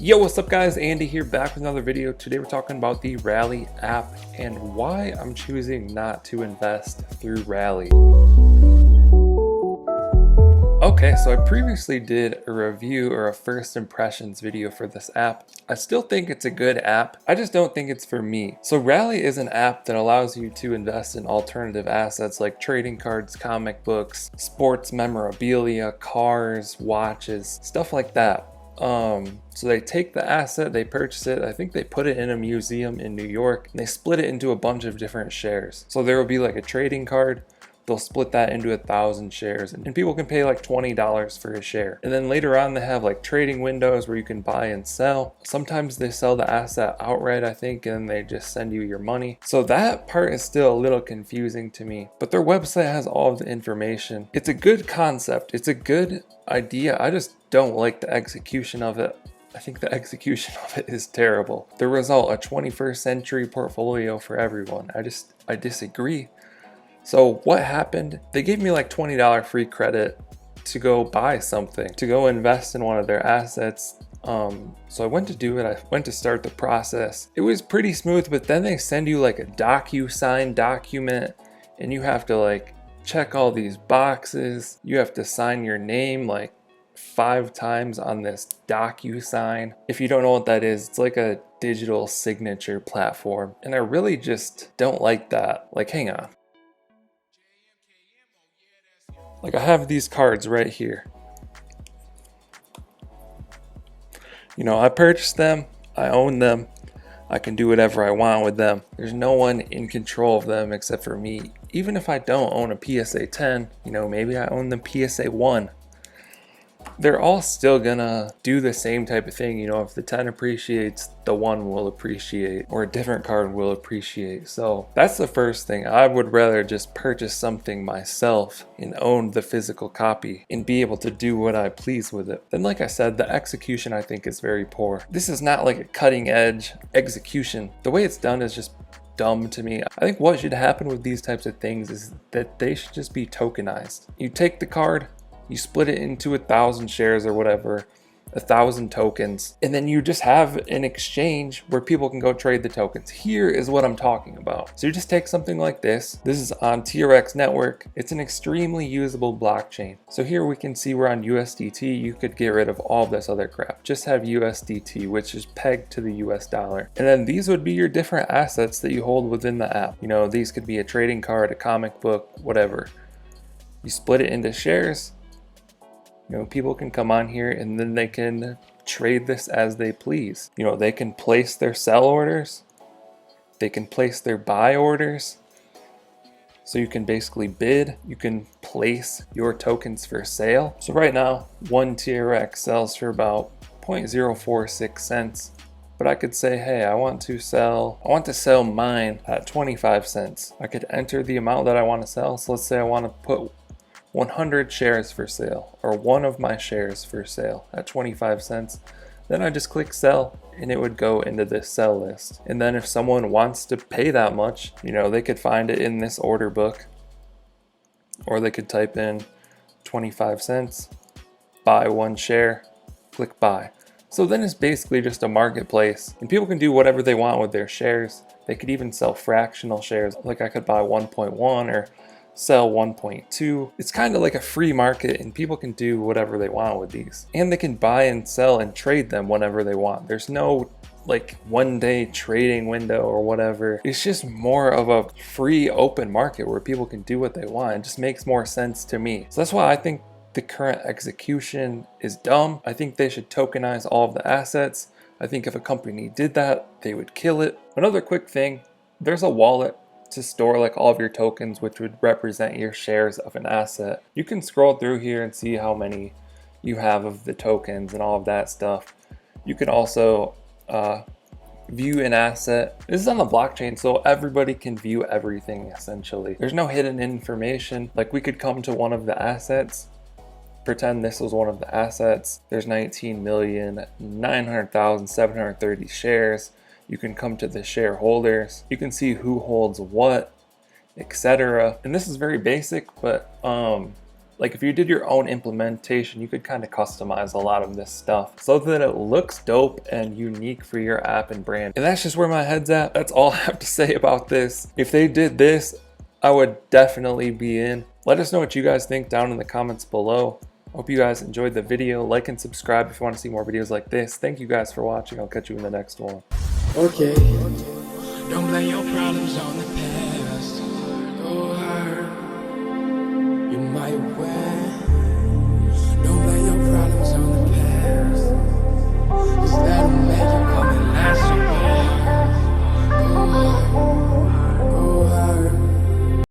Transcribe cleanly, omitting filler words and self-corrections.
Yo, what's up guys? Andy here, back with another video. Today we're talking about the Rally app and why I'm choosing not to invest through Rally. Okay, so I previously did a review or a first impressions video for this app. I still think it's a good app, I just don't think it's for me. So Rally is an app that allows you to invest in alternative assets like trading cards, comic books, sports memorabilia, cars, watches, stuff like that. So they take the asset, they purchase it, I think they put it in a museum in New York, and they split it into a bunch of different shares. So there will be like a trading card, they'll split that into 1,000 shares, and people can pay like $20 for a share. And then later on they have like trading windows where you can buy and sell. Sometimes they sell the asset outright, I think, and they just send you your money. So that part is still a little confusing to me, but their website has all of the information. It's a good concept, it's a good idea, I just don't like the execution of it. I think the execution of it is terrible. The result, a 21st century portfolio for everyone. I disagree. So what happened? They gave me like $20 free credit to go buy something, to go invest in one of their assets. So I went to do it, I went to start the process. It was pretty smooth, but then they send you like a DocuSign document and you have to like check all these boxes. You have to sign your name like 5 times on this DocuSign. If you don't know what that is, it's like a digital signature platform. And I really just don't like that. Like, hang on. Like, I have these cards right here. You know, I purchased them, I own them, I can do whatever I want with them. There's no one in control of them except for me. Even if I don't own a PSA 10, you know, maybe I own the PSA 1. They're all still gonna do the same type of thing. You know, if the 10 appreciates, the 1 will appreciate, or a different card will appreciate. So that's the first thing. I would rather just purchase something myself and own the physical copy and be able to do what I please with it. Then, like I said, the execution I think is very poor. This is not like a cutting edge execution. The way it's done is just dumb to me. I think what should happen with these types of things is that they should just be tokenized. You take the card, you split it into 1,000 shares or whatever, 1,000 tokens, and then you just have an exchange where people can go trade the tokens. Here is what I'm talking about. So you just take something like this. This is on TRX network. It's an extremely usable blockchain. So here we can see we're on USDT. You could get rid of all this other crap. Just have USDT, which is pegged to the US dollar. And then these would be your different assets that you hold within the app. You know, these could be a trading card, a comic book, whatever. You split it into shares. You know, people can come on here and then they can trade this as they please. You know, they can place their sell orders. They can place their buy orders. So you can basically bid. You can place your tokens for sale. So right now, one TRX sells for about 0.046 cents. But I could say, hey, I want to sell mine at 25 cents. I could enter the amount that I want to sell. So let's say I want to put 100 shares for sale, or one of my shares for sale at 25 cents. Then I just click sell and it would go into this sell list. And then if someone wants to pay that much, you know, they could find it in this order book, or they could type in 25 cents, buy 1 share, click buy. So then it's basically just a marketplace and people can do whatever they want with their shares. They could even sell fractional shares. Like I could buy 1.1 or sell 1.2. It's kind of like a free market and people can do whatever they want with these. And they can buy and sell and trade them whenever they want. There's no like 1-day trading window or whatever. It's just more of a free open market where people can do what they want. It just makes more sense to me. So that's why I think the current execution is dumb. I think they should tokenize all of the assets. I think if a company did that, they would kill it. Another quick thing, there's a wallet to store like all of your tokens, which would represent your shares of an asset. You can scroll through here and see how many you have of the tokens and all of that stuff. You can also view an asset. This is on the blockchain, so everybody can view everything essentially. There's no hidden information. Like we could come to one of the assets, pretend this was one of the assets. There's 19,900,730 shares. You can come to the shareholders. You can see who holds what, etc. And this is very basic, but Like if you did your own implementation, you could kind of customize a lot of this stuff so that it looks dope and unique for your app and brand. And that's just where my head's at. That's all I have to say about this. If they did this, I would definitely be in. Let us know what you guys think down in the comments below. Hope you guys enjoyed the video. Like and subscribe if you want to see more videos like this. Thank you guys for watching. I'll catch you in the next one. Okay. Don't blame your problems on the past. Go hard. You might wear